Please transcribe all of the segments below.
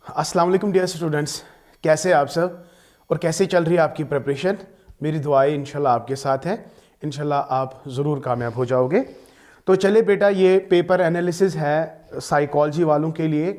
अस्सलाम वालेकुम dear students, कैसे हैं आप सब और कैसे चल रही है आपकी प्रिपरेशन। मेरी दुआएं इंशाल्लाह आपके साथ हैं, इंशाल्लाह आप ज़रूर कामयाब हो जाओगे। तो चले बेटा, ये पेपर एनालिसिस है साइकोलॉजी वालों के लिए।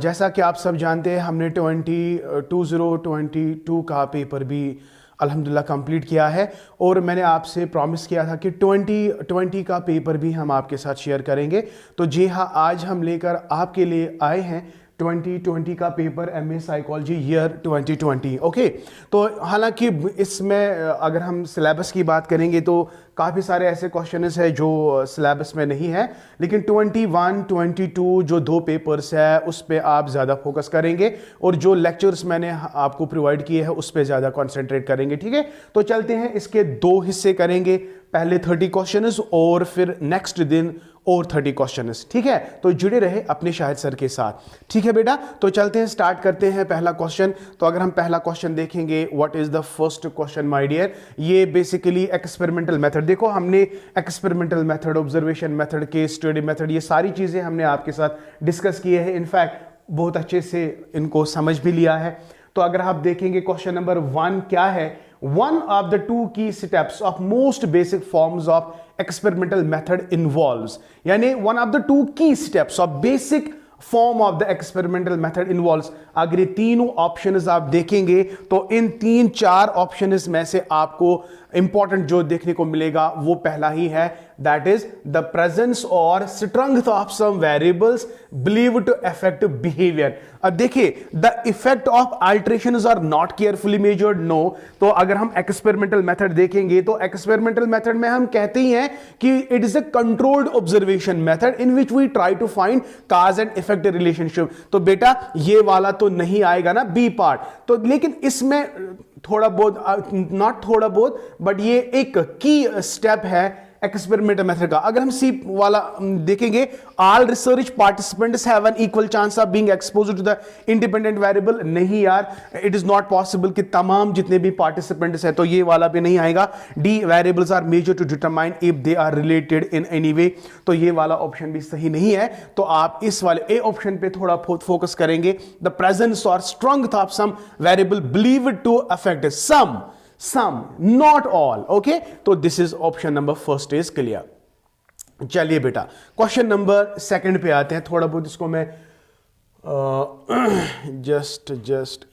जैसा कि आप सब जानते हैं, हमने 2022 का पेपर भी अल्हम्दुलिल्लाह कंप्लीट किया है और मैंने आपसे प्रॉमिस किया था कि 2020 का पेपर भी हम आपके साथ शेयर करेंगे। तो जी हाँ, आज हम लेकर आपके लिए आए हैं 2020 का paper MA psychology year 2020। Okay, तो हालांकि इसमें अगर हम सिलेबस की बात करेंगे तो काफ़ी सारे ऐसे क्वेश्चंस है जो सिलेबस में नहीं है, लेकिन 21, 22 जो दो पेपर्स है उस पर आप ज़्यादा फोकस करेंगे और जो लेक्चर्स मैंने आपको प्रोवाइड किए हैं उस पर ज़्यादा कॉन्सेंट्रेट करेंगे। ठीक है, तो चलते हैं, इसके दो हिस्से करेंगे, पहले 30 क्वेश्चंस और फिर नेक्स्ट दिन और 30 क्वेश्चंस। ठीक है, तो जुड़े रहे अपने शाहिद सर के साथ। ठीक है बेटा, तो चलते हैं, स्टार्ट करते हैं पहला क्वेश्चन। तो अगर हम पहला क्वेश्चन देखेंगे, what is the first question my dear, ये बेसिकली एक्सपेरिमेंटल मेथड। देखो, हमने experimental method, observation method, case study method, ये सारी चीजें हमने आपके साथ डिस्कस किए हैं। इनफैक्ट बहुत अच्छे से इनको समझ भी लिया है। तो अगर आप देखेंगे क्वेश्चन नंबर 1 क्या है, one of the two key steps of most basic forms of experimental method involves, यानी one of the two key steps of basic form of the experimental method involves। अगर ये तीनों ऑप्शंस आप देखेंगे तो इन 3-4 options में से आपको इंपॉर्टेंट जो देखने को मिलेगा वो पहला ही है, दैट इज द प्रेजेंस और strength of some variables believe to affect behaviour. अब देखिए, the effect of alterations are not carefully measured, no. तो अगर हम एक्सपेरिमेंटल मेथड देखेंगे तो एक्सपेरिमेंटल मेथड में हम कहते ही हैं कि it is a controlled observation method in which we try to find cause and effect relationship. तो बेटा ये वाला तो नहीं आएगा ना, बी पार्ट। तो लेकिन इसमें थोड़ा बहुत, नॉट थोड़ा बहुत, बट ये एक की स्टेप है एक्सपेरिमेंटल मेथड का। अगर हम सी वाला देखेंगे, all research participants have an equal chance of being exposed to the independent variable, नहीं यार, इट इज नॉट पॉसिबल कि तमाम जितने भी पार्टिसिपेंट्स है, तो ये वाला भी नहीं आएगा। D, variables are measure to determine if they are related in any way, तो ये वाला ऑप्शन भी सही नहीं है। तो आप इस वाले ए ऑप्शन पे थोड़ा फोकस करेंगे, द प्रेजेंस और strength of some variable believe to affect some, not all। okay, तो this is option number first is clear. चलिए बेटा, क्वेश्चन नंबर सेकंड पे आते हैं। थोड़ा बहुत इसको मैं जस्ट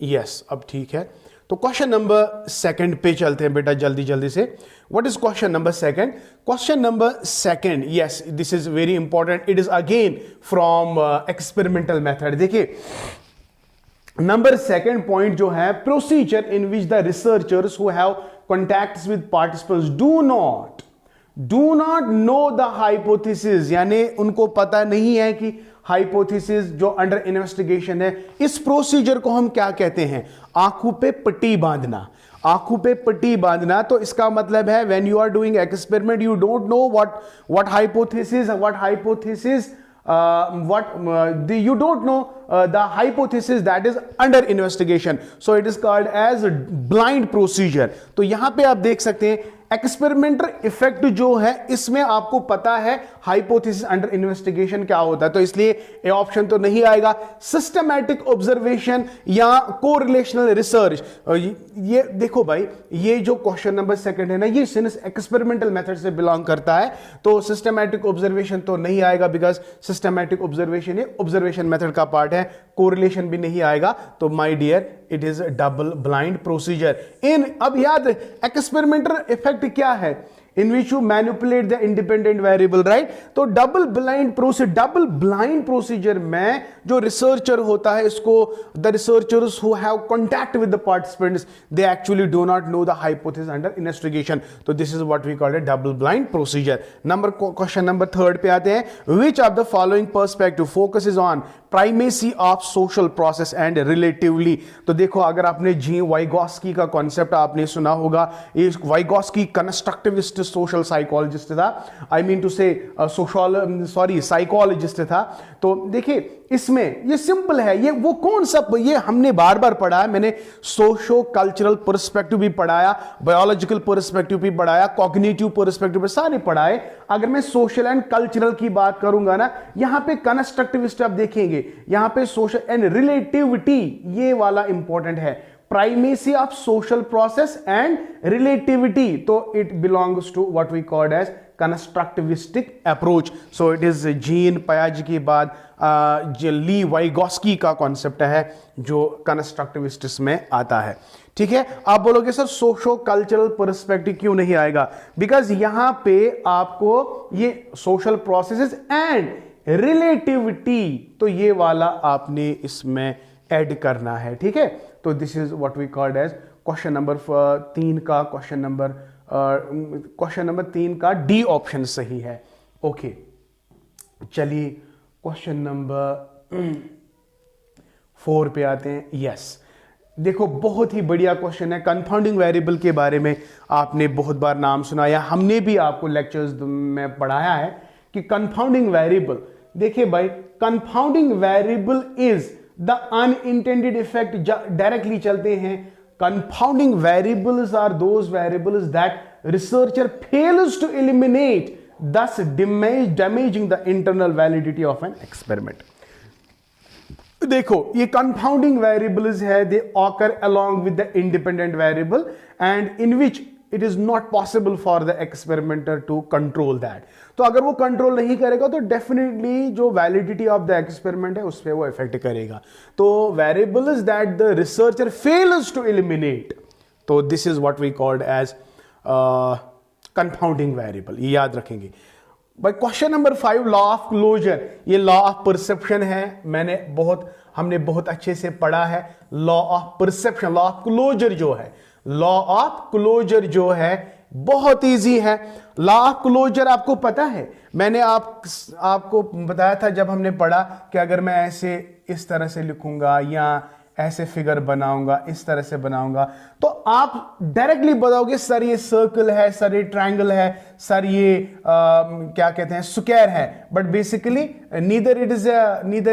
यस, अब ठीक है। तो क्वेश्चन नंबर सेकंड पे चलते हैं बेटा, जल्दी जल्दी से। What is question number second? Question number second, yes, this is very important, it is again from experimental method. देखिए, नंबर सेकंड पॉइंट जो है, procedure in which the researchers who have contacts with participants do not know the hypothesis, यानी उनको पता नहीं है कि hypothesis जो अंडर इन्वेस्टिगेशन है, इस प्रोसीजर को हम क्या कहते हैं? आंखों पे पट्टी बांधना। आंखों पे पट्टी बांधना, तो इसका मतलब है when you are doing experiment you don't know what hypothesis you don't know the hypothesis that is under investigation, so it is called as blind procedure। तो यहां पे आप देख सकते हैं एक्सपेरिमेंटल इफेक्ट जो है, इसमें आपको पता है हाइपोथेसिस अंडर इन्वेस्टिगेशन क्या होता है, तो इसलिए ये ऑप्शन तो नहीं आएगा। सिस्टमैटिक ऑब्जर्वेशन या कोरिलेशनल रिसर्च, ये देखो भाई, ये जो क्वेश्चन नंबर सेकंड है ना, ये सिंस एक्सपेरिमेंटल मेथड से बिलोंग करता है, तो सिस्टमैटिक ऑब्जर्वेशन तो नहीं आएगा, बिकॉज सिस्टमैटिक ऑब्जर्वेशन ये ऑब्जर्वेशन मेथड का पार्ट है। कोरिलेशन भी नहीं आएगा, तो my dear it is double blind procedure in. अब याद, एक्सपेरिमेंटल इफेक्ट क्या है? in which you manipulate the independent variable, right? तो डबल ब्लाइंड प्रोसीजर में जो रिसर्चर होता है, इसको the researchers who have contact with the participants, they actually do not know the hypothesis under investigation, तो this is what we call a double blind procedure। Question number third पे आते हैं, which of the following perspective focuses on primacy of social process and relatively। तो देखो, अगर आपने जी Vygotsky का concept आपने सुना होगा, ये वाइगॉस्की कंस्ट्रक्टिविस्ट सोशल साइकोलॉजिस्ट था, आई मीन टू से साइकोलॉजिस्ट था। तो देखिए इसमें ये सिंपल है, ये वो कौन सा, ये हमने बार बार पढ़ा है, मैंने सोशो कल्चरल पर्सपेक्टिव भी पढ़ाया, बायोलॉजिकल पर्सपेक्टिव भी पढ़ाया, कॉग्निटिव पर्सपेक्टिव भी सारे पढ़ाए। अगर मैं सोशल एंड कल्चरल की बात करूंगा ना, यहां पे कंस्ट्रक्टिविस्ट आप देखेंगे, यहां पे सोशल एंड रिलेटिविटी ये वाला इंपॉर्टेंट है, primacy of social process and relativity, so it belongs to what we called as constructivistic approach. So it is Jean पियाजे के बाद ली वाइगोस्की का कॉन्सेप्ट है जो कंस्ट्रक्टिविस्ट में आता है। ठीक है, आप बोलोगे सर सोशो कल्चरल पर्सपेक्टिव क्यों नहीं आएगा? बिकॉज यहां पे आपको ये सोशल प्रोसेसेस एंड रिलेटिविटी, तो ये वाला आपने इसमें ऐड करना है। ठीक है, तो this is what we called as question number 3 का क्वेश्चन नंबर 3 का डी ऑप्शन सही है। ओके, चलिए क्वेश्चन नंबर 4 पे आते हैं। यस, देखो बहुत ही बढ़िया क्वेश्चन है। कंफाउंडिंग वेरिएबल के बारे में आपने बहुत बार नाम सुना या हमने भी आपको लेक्चर्स में पढ़ाया है कि कंफाउंडिंग वेरिएबल, देखिए भाई confounding variable is the unintended effect, directly चलते हैं। Confounding variables are those variables that researcher fails to eliminate, thus damaging the internal validity of an experiment. देखो ये कंफाउंडिंग वेरिएबल्स है, दे occur along with the independent variable and in which it is not possible for the experimenter to control that. तो अगर वो control नहीं करेगा तो definitely जो वैलिडिटी ऑफ द एक्सपेरिमेंट है उस पर वो इफेक्ट करेगा। तो variables that the researcher fails to eliminate, तो this is what we called as confounding variable, ये याद रखेंगे। भाई question number 5 law of closure, ये लॉ ऑफ परसेप्शन है, हमने बहुत अच्छे से पढ़ा है। Law of perception, law of closure जो है, लॉ ऑफ क्लोजर जो है बहुत इजी है। लॉ ऑफ क्लोजर आपको पता है, मैंने आपको बताया था जब हमने पढ़ा कि अगर मैं ऐसे इस तरह से लिखूंगा या ऐसे फिगर बनाऊंगा, इस तरह से बनाऊंगा, तो आप डायरेक्टली बताओगे सर ये सर्कल है, सर ये ट्रायंगल है, सर ये क्या कहते हैं स्क्वायर है। But basically neither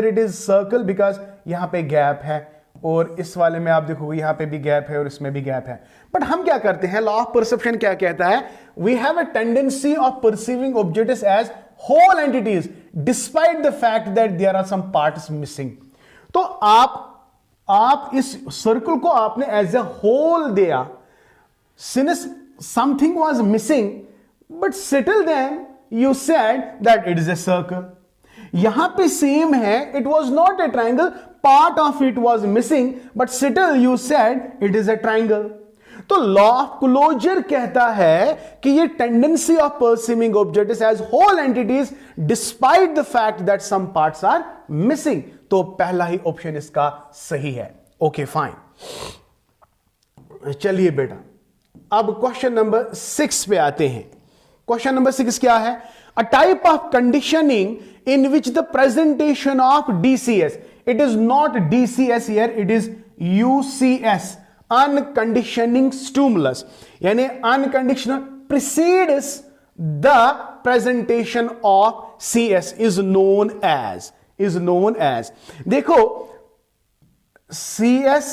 it is circle because यहां पे गैप है, और इस वाले में आप देखोगे यहां पे भी गैप है और इसमें भी गैप है। बट हम क्या करते हैं, लॉ ऑफ परसेप्शन क्या कहता है, we have a tendency of perceiving objects as whole entities despite the fact that there are some parts missing. तो आप इस सर्कल को आपने एज ए होल दिया, since something was missing, but still then you said that it is a circle. यहां पे same है, it was not a triangle, part of it was missing, but still you said it is a triangle. तो law of closure कहता है कि ये tendency of perceiving objects as whole entities despite the fact that some parts are missing. तो पहला ही option इसका सही है। ओके फाइन, चलिए बेटा अब क्वेश्चन नंबर 6 पे आते हैं। क्वेश्चन नंबर 6 क्या है, a type of conditioning in which the presentation of DCS, it is not DCS here, it is UCS, unconditioning stimulus, यानी unconditional precedes the presentation of CS is known as देखो CS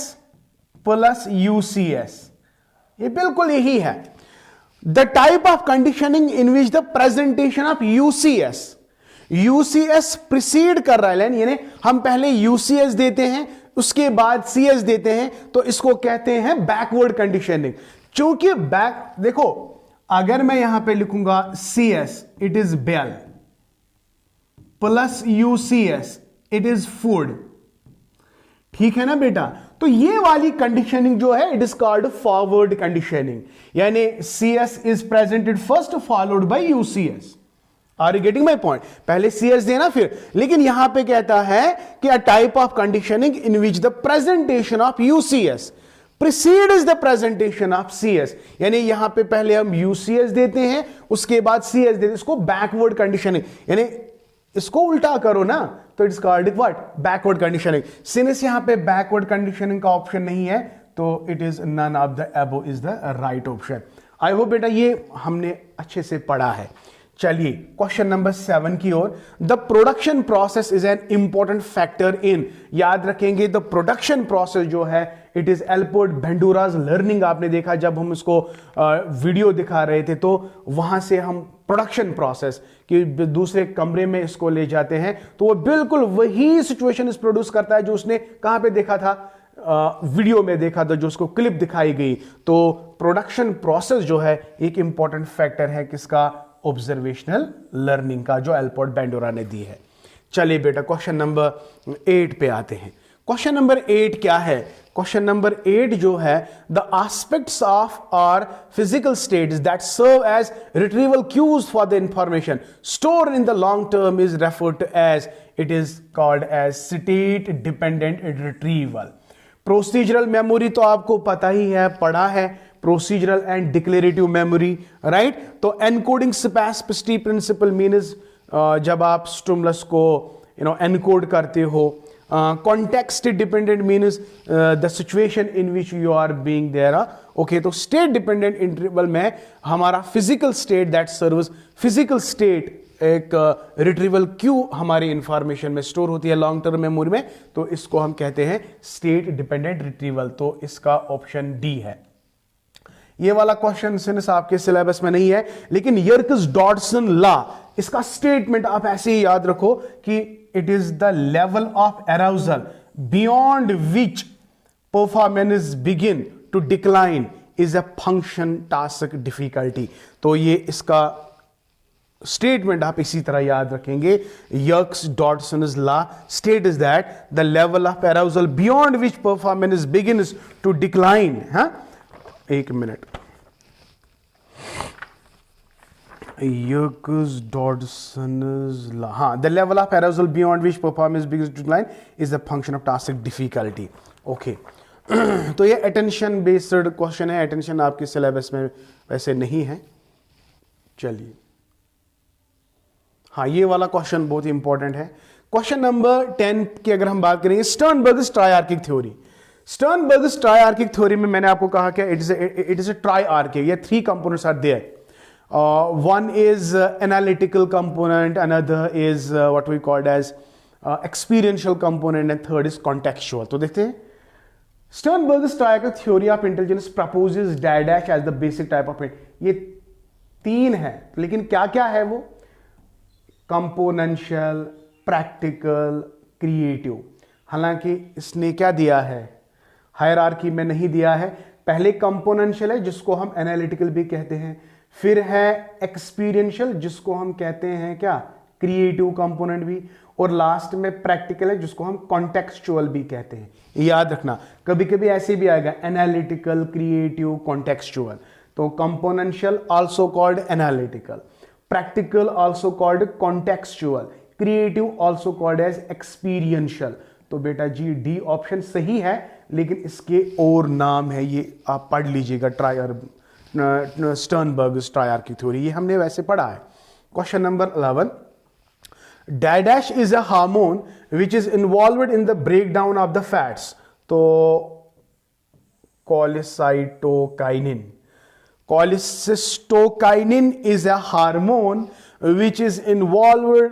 plus UCS ये बिल्कुल यही है। The type of conditioning in which the presentation of UCS precede कर रहा है, यानी हम पहले UCS देते हैं उसके बाद CS देते हैं, तो इसको कहते हैं बैकवर्ड कंडीशनिंग। चूंकि देखो अगर मैं यहां पे लिखूंगा CS it is bell plus UCS it is food, ठीक है ना बेटा। तो ये वाली कंडीशनिंग जो है it is called forward conditioning, यानी CS is presented first followed by UCS। Are you getting my point? पहले CS देना फिर, लेकिन यहां पे कहता है कि a type of conditioning in which the presentation of UCS precedes the presentation of CS, यानी यहां पे पहले हम UCS देते हैं उसके बाद CS देते हैं, इसको बैकवर्ड कंडीशनिंग, यानी इसको उल्टा करो ना तो it's called what, backward conditioning. Since यहां पे बैकवर्ड कंडीशनिंग का ऑप्शन नहीं है तो it is none of the above is the right option. I hope बेटा ये हमने अच्छे से पढ़ा है। चलिए क्वेश्चन नंबर 7 की ओर। The production process is an important factor in, याद रखेंगे द प्रोडक्शन प्रोसेस जो है it is Allport Bandura's learning. आपने देखा जब हम इसको वीडियो दिखा रहे थे तो वहां से हम प्रोडक्शन प्रोसेस कि दूसरे कमरे में इसको ले जाते हैं तो वो बिल्कुल वही सिचुएशन इस प्रोड्यूस करता है जो उसने कहां पे देखा था, वीडियो में देखा था, जो उसको क्लिप दिखाई गई। तो प्रोडक्शन प्रोसेस जो है एक इंपॉर्टेंट फैक्टर है किसका, ऑब्जर्वेशनल लर्निंग का, जो एल्पोर्ट बेंडोरा ने दी है। चलिए बेटा क्वेश्चन नंबर 8 पे आते हैं। क्वेश्चन नंबर 8 क्या है, क्वेश्चन नंबर 8 जो है the aspects of our physical states that serve as retrieval cues for the information store in the long term is referred to as, it is called as state dependent retrieval. Procedural memory तो आपको पता ही है, पढ़ा है, procedural and declarative memory, right. तो encoding specificity principle means जब आप स्टिमुलस को एनकोड करते हो। Context dependent means the situation in which you are being there. Okay, तो स्टेट डिपेंडेंट इंटरवल में हमारा physical state that serves physical state एक रिट्रीवल क्यू हमारी इंफॉर्मेशन में स्टोर होती है लॉन्ग टर्म मेमोरी में, तो इसको हम कहते हैं स्टेट डिपेंडेंट रिट्रीवल। तो इसका ऑप्शन डी है। ये वाला क्वेश्चन सिंस आपके सिलेबस में नहीं है, लेकिन यर्क्स-डॉडसन लॉ, इसका स्टेटमेंट आप ऐसे ही याद रखो कि it is the level of arousal beyond which performance begin to decline is a function task difficulty. तो ये इसका स्टेटमेंट आप इसी तरह याद रखेंगे, Yerkes-Dodson law state is that the level of arousal beyond which performance begins to decline. एक minute, Yerkes-Dodson law, हाँ, the level of arousal beyond which performance begins to decline is the function of task difficulty. Okay, तो ये attention based question है, attention आपके syllabus में वैसे नहीं है। चलिए, हाँ, ये वाला क्वेश्चन बहुत इंपॉर्टेंट है। क्वेश्चन नंबर 10 की अगर हम बात करेंगे, स्टर्नबर्ग्स ट्राइआर्किक थ्योरी। स्टर्नबर्ग्स ट्राइआर्किक थ्योरी में मैंने आपको कहा कि इट इज अ ट्राइआर्किक, ये 3 components are there. One is analytical component, another is what we called as experiential component, and third is contextual. तो देखते हैं, Sternberg's triarchic theory of intelligence proposes Dirac as the basic type of it. ये 3 है, लेकिन क्या क्या है वो? Componential, practical, creative. हालांकि इसने क्या दिया है, हायरार्की में नहीं दिया है। पहले कंपोनेंशियल है जिसको हम एनालिटिकल भी कहते हैं, फिर है एक्सपीरियंशियल जिसको हम कहते हैं क्या, क्रिएटिव कंपोनेंट भी, और लास्ट में प्रैक्टिकल है जिसको हम कॉन्टेक्सचुअल भी कहते हैं। याद रखना, कभी कभी ऐसे भी आएगा एनालिटिकल, क्रिएटिव, कॉन्टेक्सचुअल। तो componential also called analytical, practical also called contextual, creative also called as experiential. तो बेटा जी डी ऑप्शन सही है, लेकिन इसके और नाम है, ये आप पढ़ लीजिएगा, स्टर्नबर्ग्स ट्राइआर्किक थ्योरी, ये हमने वैसे पढ़ा है। क्वेश्चन नंबर 11, डाइडैश is a hormone which is involved in the breakdown of the fats. तो cholecystokinin, cholecystokinin is a hormone which is involved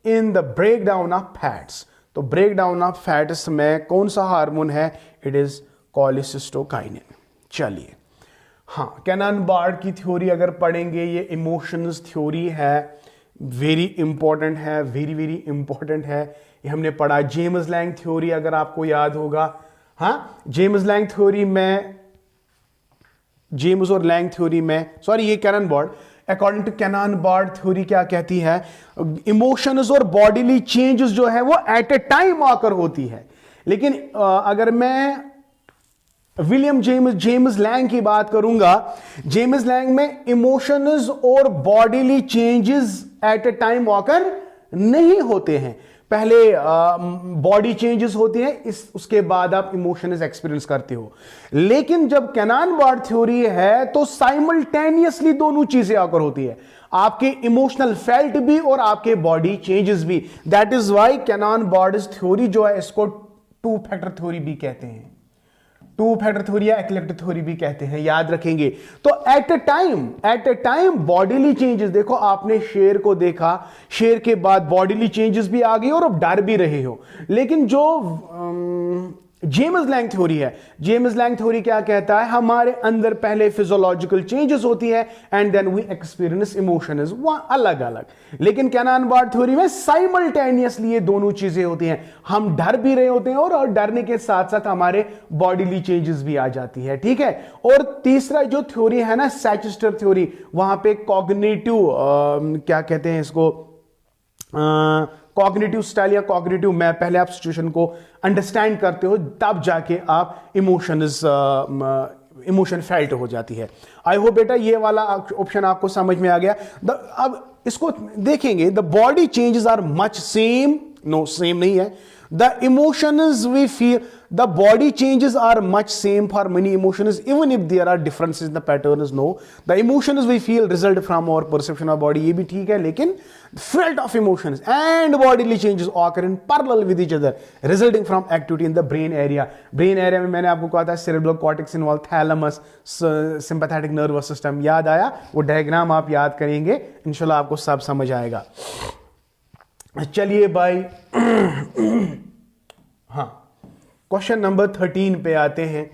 in the breakdown of fats. तो ब्रेकडाउन ऑफ फैट्स में कौन सा हार्मोन है, it is cholecystokinin. चलिए, हाँ, cannon-board की theory अगर पढ़ेंगे, ये इमोशंस थ्योरी है, वेरी इंपॉर्टेंट है, वेरी वेरी इंपॉर्टेंट है, ये हमने पढ़ा। जेम्स लैंग थ्योरी अगर आपको याद होगा, हाँ, जेम्स लैंग थ्योरी में, जेम्स और लैंग थ्योरी में, सॉरी ये Cannon Bard, according to Cannon Bard theory क्या कहती है, इमोशंस और बॉडीली चेंजेस जो है वो एट ए टाइम आकर होती है। लेकिन अगर मैं विलियम जेम्स लैंग की बात करूंगा, जेम्स लैंग में इमोशंस और bodily changes at A time occur नहीं होते हैं। पहले बॉडी चेंजेस होती हैं, उसके बाद आप इमोशंस एक्सपीरियंस करते हो। लेकिन जब कैनन-बार्ड थ्योरी है तो साइमल्टेनियसली दोनों चीजें आकर होती है, आपके इमोशनल फेल्ट भी और आपके बॉडी चेंजेस भी। That is why Cannon Bard theory जो है इसको 2 फैक्टर थ्योरी भी कहते हैं। टू फैक्टर थ्योरी या इक्विलेटरल थ्योरी भी कहते हैं, याद रखेंगे। तो at a time bodily changes, देखो आपने शेर को देखा, शेर के बाद बॉडीली चेंजेस भी आ गई और अब डर भी रहे हो। लेकिन जो जेम्स लैंग थ्योरी है, जेम्स लैंग थ्योरी क्या कहता है, हमारे अंदर पहले फिजियोलॉजिकल चेंजेस होती है and then we experience emotions, वह अलग अलग। लेकिन कैनान बार्ड थ्योरी में साइमल्टेनियसली ये दोनों चीजें होती हैं, हम डर भी रहे होते हैं और डरने के साथ साथ हमारे बॉडीली चेंजेस भी आ जाती है, ठीक है। और तीसरा जो थ्योरी है ना, सैचेस्टर थ्योरी, वहां पे कॉग्निटिव क्या कहते हैं इसको, कॉग्निटिव स्टाइल या कॉग्निटिव मैप, पहले आप सिचुएशन को अंडरस्टैंड करते हो तब जाके आप इमोशन फेल्ट हो जाती है। आई होप बेटा ये वाला ऑप्शन आपको समझ में आ गया। अब इसको देखेंगे, the body changes are much same, no same नहीं है। The emotions we feel, the body changes are much same for many emotions, even if there are differences in the patterns. No, the emotions we feel result from our perception of body, ये भी ठीक है, लेकिन felt of emotions and bodily changes occur in parallel with each other, resulting from activity in the brain area. Brain area में मैंने आपको कहा था cerebral cortex involved, thalamus, sympathetic nervous system, याद आया? वो डायग्राम आप याद करेंगे, इंशाल्लाह आपको सब समझ आएगा। चलिए भाई, हाँ, क्वेश्चन नंबर 13 पे आते हैं।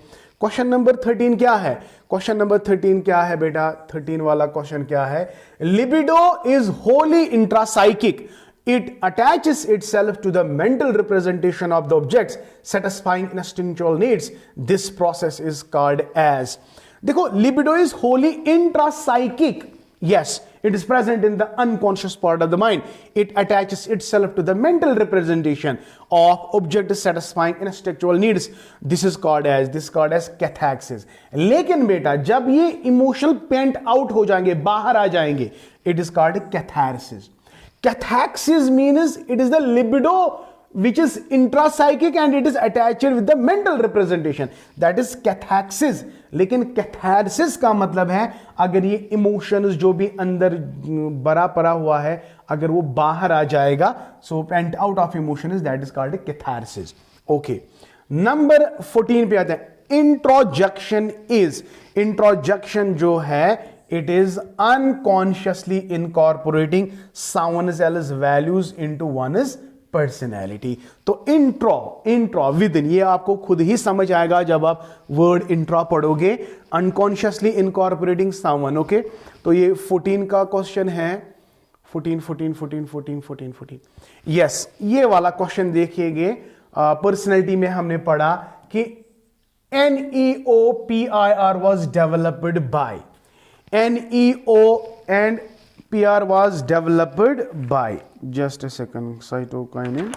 क्वेश्चन नंबर 13 क्या है? क्वेश्चन नंबर 13 क्या है बेटा? 13 वाला क्वेश्चन क्या है? Libido is Holi intrapsychic, it attaches itself to the mental representation of the objects satisfying instinctual needs. This process is called as, देखो, libido is wholly intrapsychic. Yes, it is present in the unconscious part of the mind. It attaches itself to the mental representation of objects satisfying instinctual needs. This is called as cathexis. लेकिन बेटा जब ये emotional paint out हो जाएंगे, बाहर आ जाएंगे, it is called catharsis. Cathexis means it is the libido which is intrapsychic and it is attached with the mental representation. That is cathexis. लेकिन catharsis का मतलब है अगर ये इमोशंस जो भी अंदर भरा पड़ा हुआ है अगर वो बाहर आ जाएगा, so pent out of emotions, that is called catharsis. Okay, number 14 पे आते हैं। इंट्रोजेक्शन जो है, it is unconsciously incorporating someone else's values into one's personality. तो इंट्रो विद इन, ये आपको खुद ही समझ आएगा जब आप वर्ड इंट्रो पढ़ोगे, अनकॉन्शियसली इनकॉर्पोरेटिंग समवन। ओके, तो ये 14 का क्वेश्चन है। 14 यस, ये वाला क्वेश्चन देखिएगे। पर्सनैलिटी में हमने पढ़ा कि NEOPIR was developed by, NEO and PR was developed by, just a second, cytokinin,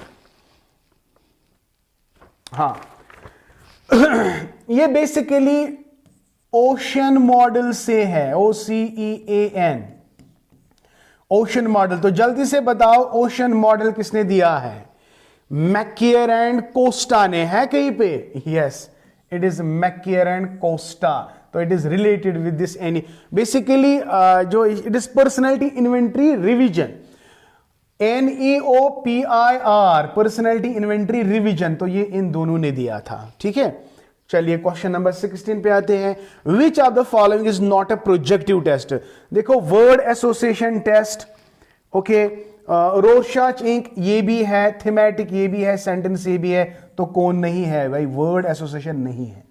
हाँ ये बेसिकली ओशन मॉडल से है, OCEAN, ओशन मॉडल। तो जल्दी से बताओ ओशन मॉडल किसने दिया है? मैकियर एंड कोस्टा ने, है कहीं पे? Yes, it is McCrae and Costa. तो it is related with this any, basically जो it is personality inventory revision, NEOPIR, personality inventory revision, तो ये इन दोनों ने दिया था, ठीक है। चलिए क्वेश्चन नंबर 16 पे आते हैं। Which of the following is not a projective test? देखो, word association test, okay, Rorschach ink ये भी है, थीमेटिक ये भी है, सेंटेंस ये भी है, तो कौन नहीं है भाई? वर्ड एसोसिएशन नहीं है।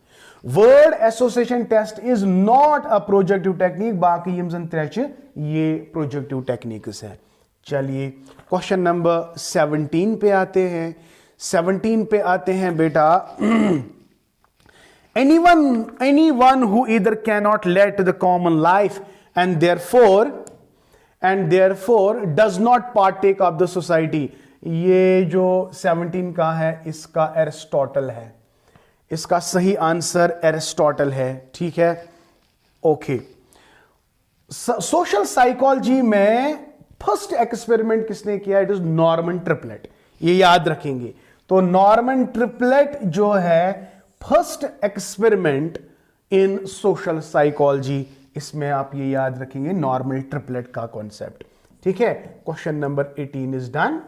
Word association test is not a projective technique, बाकी यमजन त्रेच ये प्रोजेक्टिव टेक्निक्स है। चलिए क्वेश्चन नंबर 17 पे आते हैं। 17 पे आते हैं बेटा। anyone who either cannot relate to the common life and therefore does not partake of the society, ये जो 17 का है इसका एरिस्टोटल है, इसका सही आंसर एरिस्टोटल है, ठीक है। ओके, सोशल साइकोलॉजी में फर्स्ट एक्सपेरिमेंट किसने किया? इट इज नॉर्मन ट्रिपलेट, ये याद रखेंगे। तो नॉर्मन ट्रिपलेट जो है first experiment in social psychology, इसमें आप ये याद रखेंगे नॉर्मन ट्रिपलेट का कॉन्सेप्ट, ठीक है। Question number 18 is done.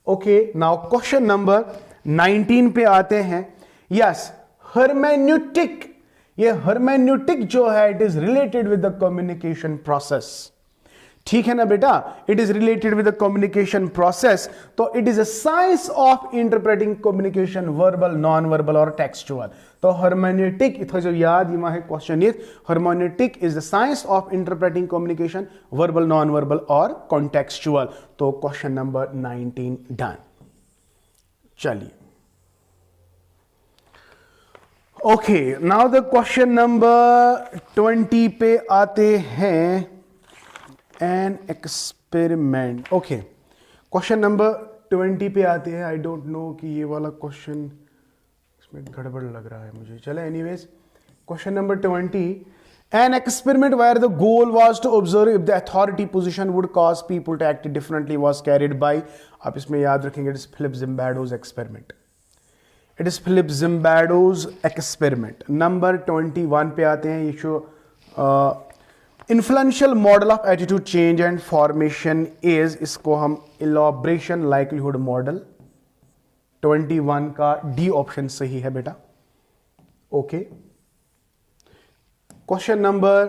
Okay, now question number 19 पे आते हैं। यस, हर्मेन्यूटिक, ये हर्मेन्यूटिक जो है it is related with the communication process. ठीक है ना बेटा, it is related with the communication process. तो it is a science of interpreting communication, verbal, non verbal और टेक्सचुअल। तो हर्मेन्यूटिक इथं जो याद यमा है क्वेश्चन ये, hermeneutic is the science of interpreting communication, verbal, non verbal और कॉन्टेक्सचुअल। तो क्वेश्चन नंबर 19 डन। चलिए okay, now the question number 20 पे आते हैं। An experiment. Okay, question number 20 पे आते हैं। आई डोंट नो कि ये वाला क्वेश्चन इसमें गड़बड़ लग रहा है मुझे। चले anyways, question number 20, an experiment where the goal was to observe if the authority position would cause people to act differently was carried by, आप इसमें याद रखेंगे, it is Philip Zimbardo's experiment. It is Philip Zimbardo's experiment. Number 21 पे आते हैं। ये show influential model of attitude change and formation is, इसको हम इलॉब्रेशन लाइक्लीहुड मॉडल। 21 का डी ऑप्शन सही है बेटा। ओके, क्वेश्चन नंबर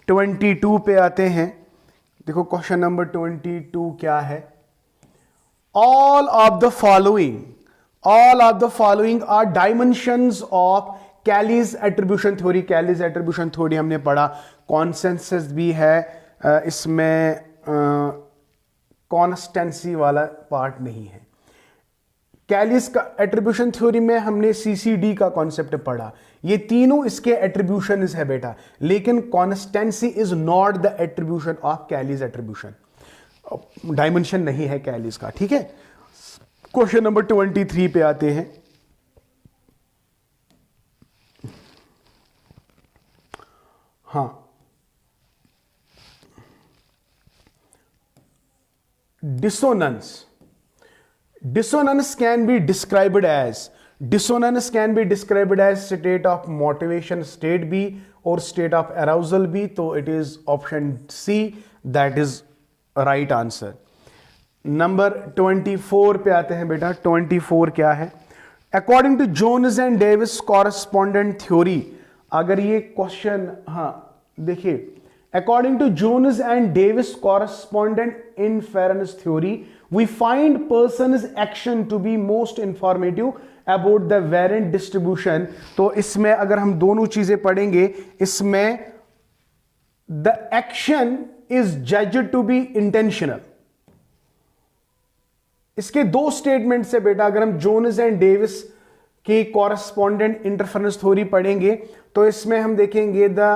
22 पे आते हैं। देखो क्वेश्चन नंबर 22 क्या है, all of the following are dimensions of Kelley's attribution theory. Kelley's attribution theory हमने पढ़ा, कॉन्सेंसस भी है इसमें, कॉन्स्टेंसी वाला पार्ट नहीं है। कैलीज का एट्रीब्यूशन थ्योरी में हमने सीसीडी का कॉन्सेप्ट पढ़ा, ये तीनों इसके एट्रीब्यूशंस है बेटा, लेकिन constancy is not the attribution of Kelley's attribution, dimension नहीं है कैलीज का। ठीक है, क्वेश्चन नंबर 23 पे आते हैं। हाँ, dissonance can be described as state of motivation state B or state of arousal B, तो it is option C, that is right answer। Number 24 पे आते हैं बेटा। 24 क्या है, according to Jones and Davis correspondent theory. अगर ये question, हाँ देखिए, according to Jones and Davis correspondent inference theory, we find person's action to be most informative about the variant distribution। तो इसमें अगर हम दोनों चीजें पढ़ेंगे, इसमें the action is judged to be intentional। इसके दो स्टेटमेंट से बेटा, अगर हम जोन्स एंड डेविस की कॉरेस्पॉन्डेंट इंटरफेरेंस थ्योरी पढ़ेंगे तो इसमें हम देखेंगे the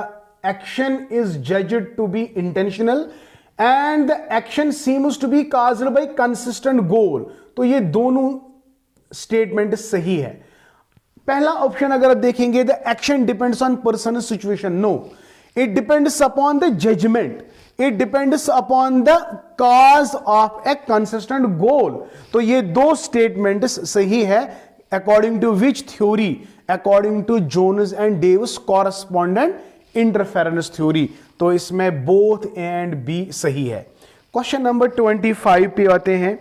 action is judged to be intentional and the action seems to be caused by consistent goal। तो ये दोनों स्टेटमेंट सही है। पहला ऑप्शन अगर आप देखेंगे, the action depends on person situation, no, it depends upon the judgement, it depends upon the cause of a consistent goal. तो ये दो स्टेटमेंट सही है according to which theory, according to Jones and Davis correspondent interference theory. तो इसमें both and B सही है। Question number 25 पे आते हैं।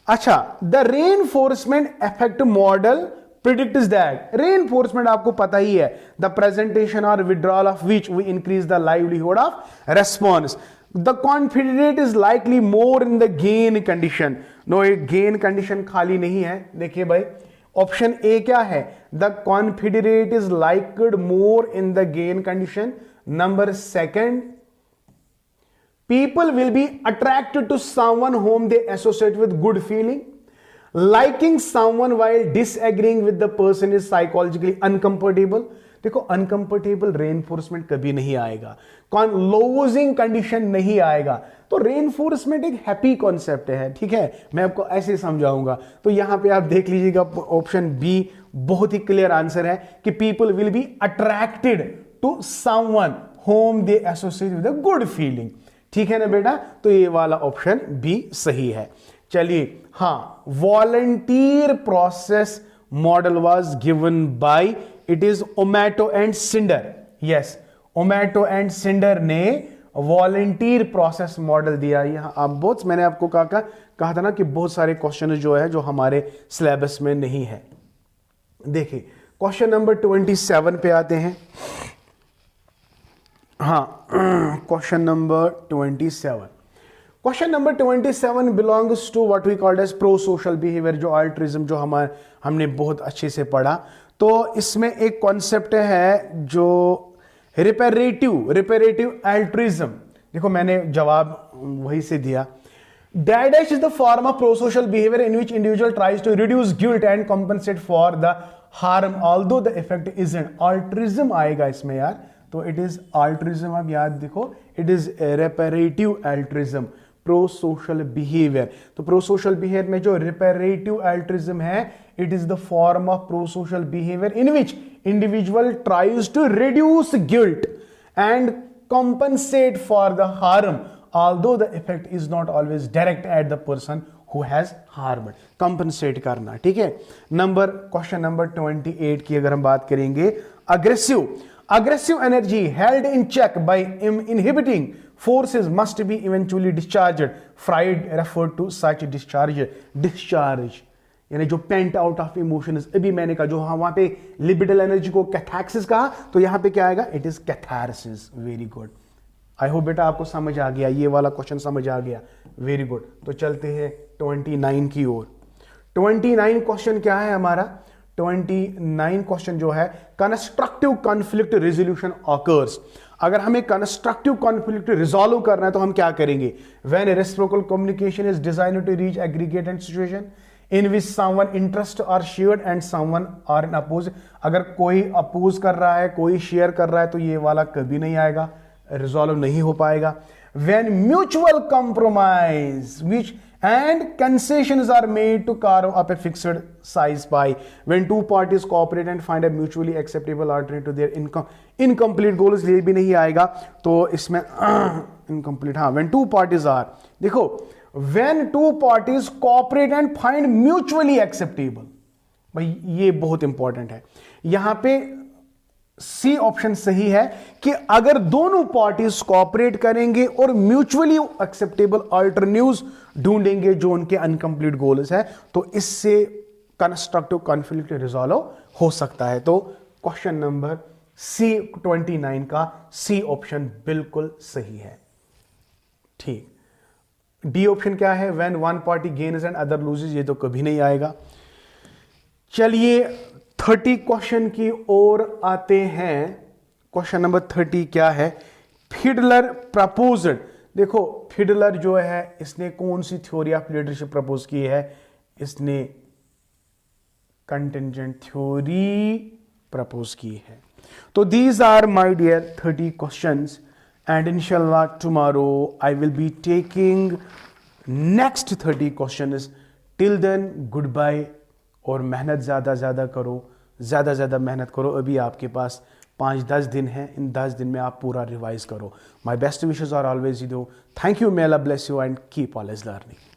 अच्छा, the reinforcement effect model predicts that, reinforcement आपको पता ही है, द प्रेजेंटेशन और withdrawal of which we increase the livelihood of response. The confident is likely more in the gain condition, no, एक गेन कंडीशन खाली नहीं है। देखिए भाई, ऑप्शन ए क्या है, the confederate is liked more in the gain condition. Number second, people will be attracted to someone whom they associate with good feeling. Liking someone while disagreeing with the person is psychologically uncomfortable. देखो, uncomfortable reinforcement कभी नहीं आएगा, losing condition नहीं आएगा। तो reinforcement एक happy concept है। ठीक है, मैं आपको ऐसे समझाऊंगा। तो यहां पे आप देख लीजिएगा, ऑप्शन बी बहुत ही क्लियर आंसर है कि people will be attracted to someone whom they associate with a good feeling. ठीक है ना बेटा, तो ये वाला ऑप्शन बी सही है। चलिए, हाँ, volunteer process model was given by, it is Omoto and Snyder. Yes, Omoto and Snyder ने वॉलंटियर प्रोसेस मॉडल दिया। यहां आप बहुत, मैंने आपको कहा था ना कि बहुत सारे क्वेश्चन जो है जो हमारे सिलेबस में नहीं है। देखिए, क्वेश्चन नंबर 27 पे आते हैं। हाँ, question number 27। Question number 27 belongs to what we called as pro social behaviour, जो अल्ट्रिज्म जो हमने बहुत अच्छे से पढ़ा। तो इसमें एक कॉन्सेप्ट है जो रिपेरेटिव अल्ट्रिज्म। देखो मैंने जवाब वही से दिया। Dash is the form of pro-social behavior in which individual tries to reduce guilt and compensate for the harm, although the effect isn't. Altruism आएगा इसमें यार, तो it is altruism। आप याद देखो, it is reparative altruism, pro-social behavior। तो pro-social behavior में जो reparative altruism है, it is the form of pro-social behavior in which individual tries to reduce guilt and compensate for the harm, although the effect is not always direct at the person who has harmed। compensate करना, ठीक है। Question number 28 की अगर हम बात करेंगे, aggressive energy held in check by inhibiting forces must be eventually discharged। Freud referred to such discharge यानी जो पेंट आउट ऑफ इमोशंस, अभी मैंने कहा जो वहां पे लिबिडल एनर्जी को कैथैक्सिस कहा, तो यहां पे क्या आएगा, it is catharsis. Very good, I hope बेटा आपको समझ आ गया, ये वाला क्वेश्चन समझ आ गया। Very good. तो चलते हैं 29 की ओर। 29 क्वेश्चन क्या है हमारा? 29 क्वेश्चन जो है, कंस्ट्रक्टिव कॉन्फ्लिक्ट रेजोल्यूशन ऑकर्स। अगर हमें कंस्ट्रक्टिव कॉन्फ्लिक्ट रिजॉल्व करना है तो हम क्या करेंगे? When reciprocal communication is designed to reach aggregated situation in which someone interest are shared and someone are in oppose. अगर कोई अपोज कर रहा है, कोई शेयर कर रहा है, तो ये वाला कभी नहीं आएगा, रिजॉल्व नहीं हो पाएगा। When mutual compromise which and concessions are made to carve up a fixed size pie, when two parties cooperate and find a mutually acceptable alternative to their incomplete goals, ये भी नहीं आएगा, तो इसमें incomplete, हाँ, when two parties are, देखो when two parties cooperate and find mutually acceptable, भाई ये बहुत इंपॉर्टेंट है। यहां पे सी ऑप्शन सही है कि अगर दोनों पार्टीज कोऑपरेट करेंगे और म्यूचुअली एक्सेप्टेबल अल्टरनेटिव्स ढूंढेंगे जो उनके अनकंप्लीट गोल्स है, तो इससे कंस्ट्रक्टिव कॉन्फ्लिक्ट रिजॉल्व हो सकता है। तो क्वेश्चन नंबर सी 29 का सी ऑप्शन बिल्कुल सही है। ठीक। डी ऑप्शन क्या है? When one party gains and other loses, ये तो कभी नहीं आएगा। चलिए 30 क्वेश्चन की ओर आते हैं। क्वेश्चन नंबर 30 क्या है? Fiddler proposed. देखो फिडलर जो है, इसने कौन सी थ्योरी ऑफ लीडरशिप प्रपोज की है? इसने कंटिंजेंट थ्योरी प्रपोज की है। तो these are my dear 30 questions and इंशाल्लाह tomorrow I will be taking next 30 questions. Till then goodbye, और मेहनत ज़्यादा करो, ज़्यादा मेहनत करो। अभी आपके पास 5-10 दिन हैं, इन 10 दिन में आप पूरा रिवाइज करो। My best wishes are always you. Thank you, may अल्लाह bless you and keep always learning.